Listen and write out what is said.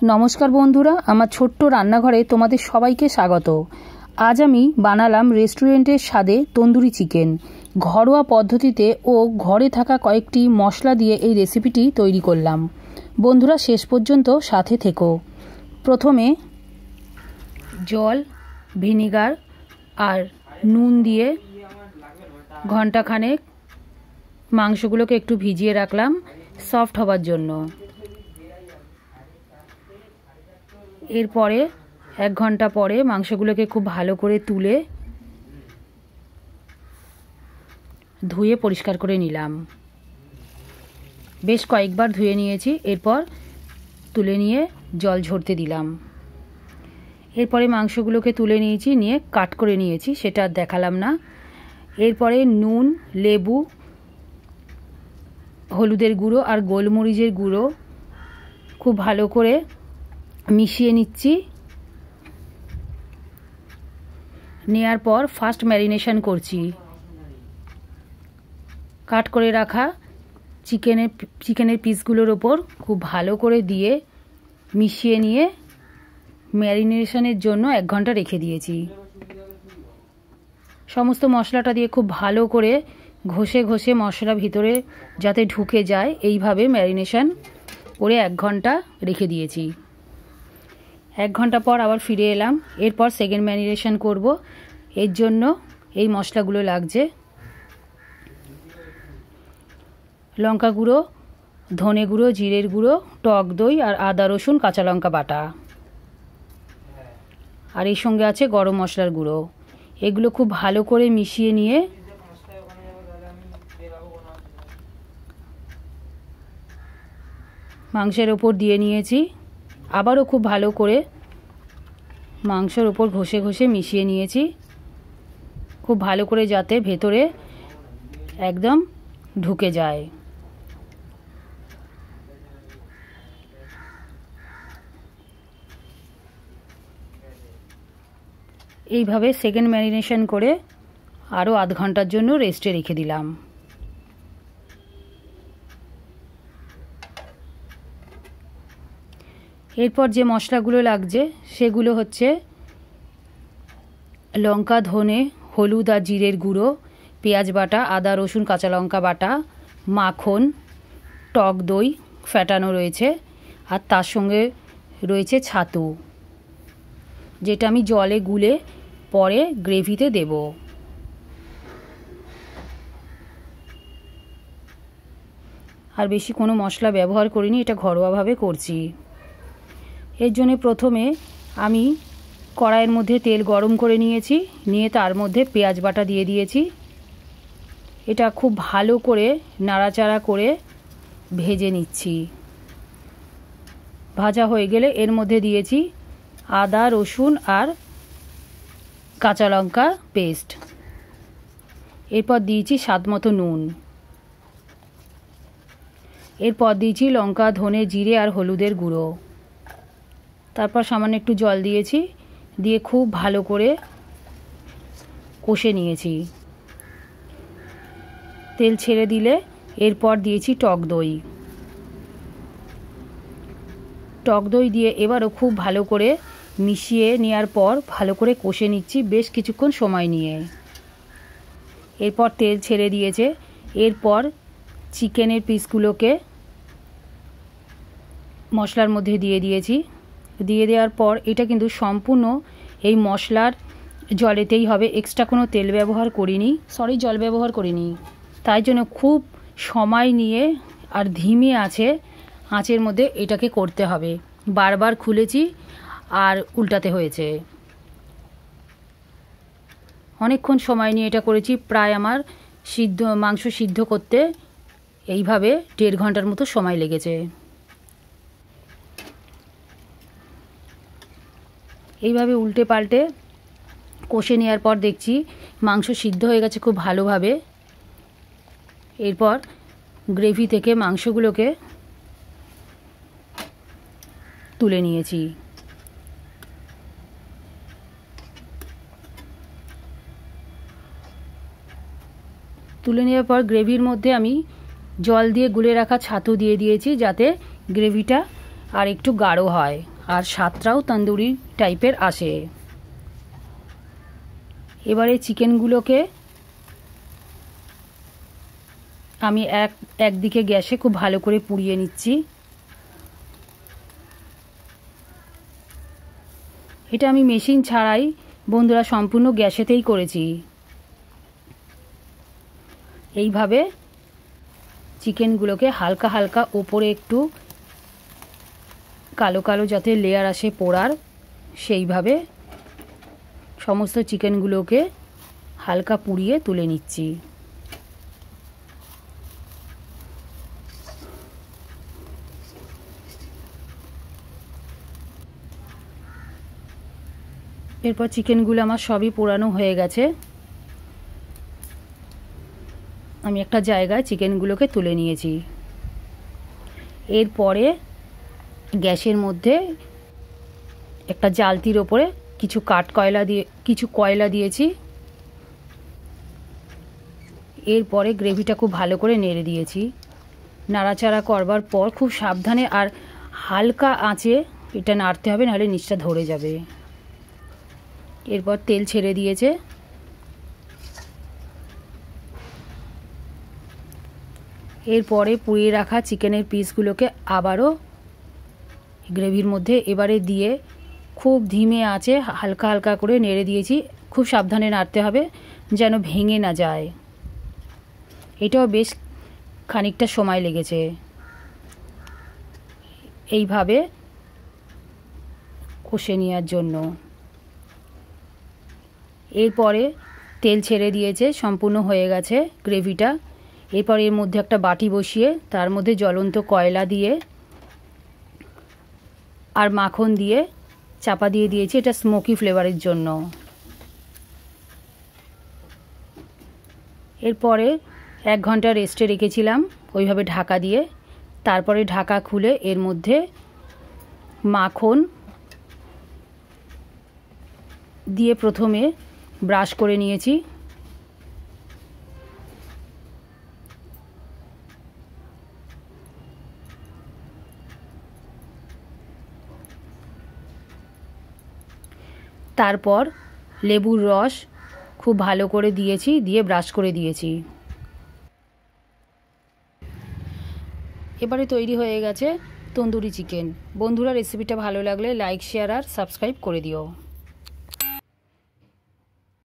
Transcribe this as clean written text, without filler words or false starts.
नमस्कार बंधुरा आमार छोट्ट रान्नाघरे तोमादेर सबाइके स्वागत। आज आमी बानालाम रेस्टुरेंटेर स्वादे तंदुरी चिकेन। घरोया पद्धतिते ओ घरे थाका कयेकटी मशला दिये एई रेसिपिटी तैरी करलाम। बंधुरा शेष पर्यन्त साथे থেকো। प्रथमे जल ভিনিগার और নুন दिए घंटा खानेक मांसगुलोके एकटू भिजिए राखलाम सफ्ट हবার জন্য। एरपरे एक घंटा परे मांसगुलोके खूब भालो करे तुले धुए परिष्कार करे निलाम। बेश कयेकबार धुए निয়েছি। एरपर तुले निये जल झरते दिलाम। एरपरे मांसगुलोके तुले निয়েছি, निये काट करे निয়েছি, सेटा देखालाम ना। एरपरे नुन, लेबू, हलुदेर गुঁড়ো और गोलमरिचेर गुঁড়ো खूब भालो करे मिशिए निচ্ছি। নেয়ার পর ফার্স্ট ম্যারিনেশন করছি। কাট করে রাখা চিকেনের পিসগুলোর উপর খুব ভালো করে দিয়ে মিশিয়ে নিয়ে ম্যারিনেশনের জন্য 1 ঘন্টা রেখে দিয়েছি। সমস্ত মশলাটা দিয়ে খুব ভালো করে ঘষে ঘষে মশলা ভিতরে যাতে ঢুকে যায় এইভাবে ম্যারিনেশন করে 1 ঘন্টা রেখে দিয়েছি। 1 ঘন্টা পর আবার ফিরে এলাম। এরপর সেকেন্ড ম্যারিনেশন করব। এর জন্য এই মশলাগুলো লাগছে: লঙ্কা গুঁড়ো, ধনে গুঁড়ো, জিরের গুঁড়ো, টক দই আর আদা রসুন কাঁচা লঙ্কা বাটা। আর এর সঙ্গে আছে গরম মশলার গুঁড়ো। এগুলো খুব ভালো করে মিশিয়ে নিয়ে মাংসের ওপর দিয়ে নিয়েছি। আবারও খুব ভালো করে মাংসের ওপর ঘষে ঘষে মিশিয়ে নিয়েছি, খুব ভালো করে যাতে ভেতরে একদম ঢুকে যায়। এইভাবে সেকেন্ড ম্যারিনেশন করে আরও আধ ঘন্টার জন্য রেস্টে রেখে দিলাম। এরপর যে মশলাগুলো লাগছে সেগুলো হচ্ছে লঙ্কা, ধনে, হলুদ আর জিরের গুঁড়ো, পেঁয়াজ বাটা, আদা রসুন কাঁচা লঙ্কা বাটা, মাখন, টক দই ফ্যাটানো রয়েছে আর তার সঙ্গে রয়েছে ছাতু, যেটা আমি জলে গুলে পরে গ্রেভিতে দেব। আর বেশি কোনো মশলা ব্যবহার করিনি, এটা ঘরোয়াভাবে করছি। এর জন্য প্রথমে আমি কড়াইয়ের মধ্যে তেল গরম করে নিয়েছি, নিয়ে তার মধ্যে পেঁয়াজ বাটা দিয়ে দিয়েছি। এটা খুব ভালো করে নাড়াচাড়া করে ভেজে নিচ্ছি। ভাজা হয়ে গেলে এর মধ্যে দিয়েছি আদা রসুন আর কাঁচা লঙ্কা পেস্ট। এরপর দিয়েছি স্বাদ মতো নুন। এরপর দিয়েছি লঙ্কা, ধনে, জিরে আর হলুদের গুঁড়ো। তারপর সামান্য একটু জল দিয়েছি, দিয়ে খুব ভালো করে কষে নিয়েছি। তেল ছেড়ে দিলে এরপর দিয়েছি টক দই। টক দই দিয়ে এবারও খুব ভালো করে মিশিয়ে নেওয়ার পর ভালো করে কষে নিচ্ছি বেশ কিছুক্ষণ সময় নিয়ে। এরপর তেল ছেড়ে দিয়েছে। এরপর চিকেনের পিসগুলোকে মশলার মধ্যে দিয়ে দিয়েছি। দিয়ে দেওয়ার পর এটা কিন্তু সম্পূর্ণ এই মশলার জলেতেই হবে, এক্সট্রা কোনো তেল ব্যবহার করিনি, জল ব্যবহার করিনি। তাই জন্য খুব সময় নিয়ে আর ধিমে আঁচের মধ্যে এটাকে করতে হবে। বারবার খুলেছি আর উল্টাতে হয়েছে। অনেকক্ষণ সময় নিয়ে এটা করেছি, প্রায় আমার মাংস সিদ্ধ করতে এইভাবে 1.5 ঘন্টার মতো সময় লেগেছে। এইভাবে উল্টে পাল্টে কষে নেওয়ার পর দেখছি মাংস সিদ্ধ হয়ে গেছে খুব ভালোভাবে। এরপর গ্রেভি থেকে মাংসগুলোকে তুলে নিয়েছি। তুলে নেওয়ার পর গ্রেভির মধ্যে আমি জল দিয়ে গুলে রাখা ছাতু দিয়ে দিয়েছি, যাতে গ্রেভিটা আর একটু গাঢ় হয়, আর স্বাদটাও তন্দুরি টাইপের আসে। এবারে চিকেনগুলোকে আমি একদিকে গ্যাসে খুব ভালো করে পুড়িয়ে নিচ্ছি। এটা আমি মেশিন ছাড়াই বন্ধুরা সম্পূর্ণ গ্যাসেতেই করেছি। এইভাবে চিকেনগুলোকে হালকা হালকা ওপরে একটু কালো কালো যাতে লেয়ার আসে পোড়ার, সেইভাবে সমস্ত চিকেনগুলোকে হালকা পুড়িয়ে তুলে নিচ্ছি। এরপর চিকেনগুলো আমার সবই পোড়ানো হয়ে গেছে। আমি একটা জায়গায় চিকেনগুলোকে তুলে নিয়েছি। এরপরে গ্যাসের মধ্যে একটা জালতির ওপরে কিছু কয়লা দিয়েছি। এরপরে গ্রেভিটা খুব ভালো করে নেড়ে দিয়েছি। নাড়াচাড়া করবার পর খুব সাবধানে আর হালকা আঁচে এটা নাড়তে হবে, নাহলে নিচটা ধরে যাবে। এরপর তেল ছেড়ে দিয়েছে। এরপরে পুড়িয়ে রাখা চিকেনের পিসগুলোকে আবারও গ্রেভির মধ্যে এবারে দিয়ে খুব ধিমে আঁচে হালকা হালকা করে নেড়ে দিয়েছি। খুব সাবধানে নাড়তে হবে যেন ভেঙে না যায়। এটাও বেশ খানিকটা সময় লেগেছে এইভাবে কষে নেওয়ার জন্য। এরপরে তেল ছেড়ে দিয়েছে, সম্পূর্ণ হয়ে গেছে গ্রেভিটা। এরপর এর মধ্যে একটা বাটি বসিয়ে তার মধ্যে জ্বলন্ত কয়লা দিয়ে আর মাখন দিয়ে চাপা দিয়ে দিয়েছি, এটা স্মোকি ফ্লেভারের জন্য। এরপরে 1 ঘন্টা রেস্টে রেখেছিলাম ওইভাবে ঢাকা দিয়ে। তারপরে ঢাকা খুলে এর মধ্যে মাখন দিয়ে প্রথমে ব্রাশ করে নিয়েছি। তারপর লেবুর রস খুব ভালো করে দিয়েছি, দিয়ে ব্রাশ করে দিয়েছি। এবারে তৈরি হয়ে গেছে তন্দুরি চিকেন। বন্ধুরা, রেসিপিটা ভালো লাগলে লাইক, শেয়ার আর সাবস্ক্রাইব করে দিও।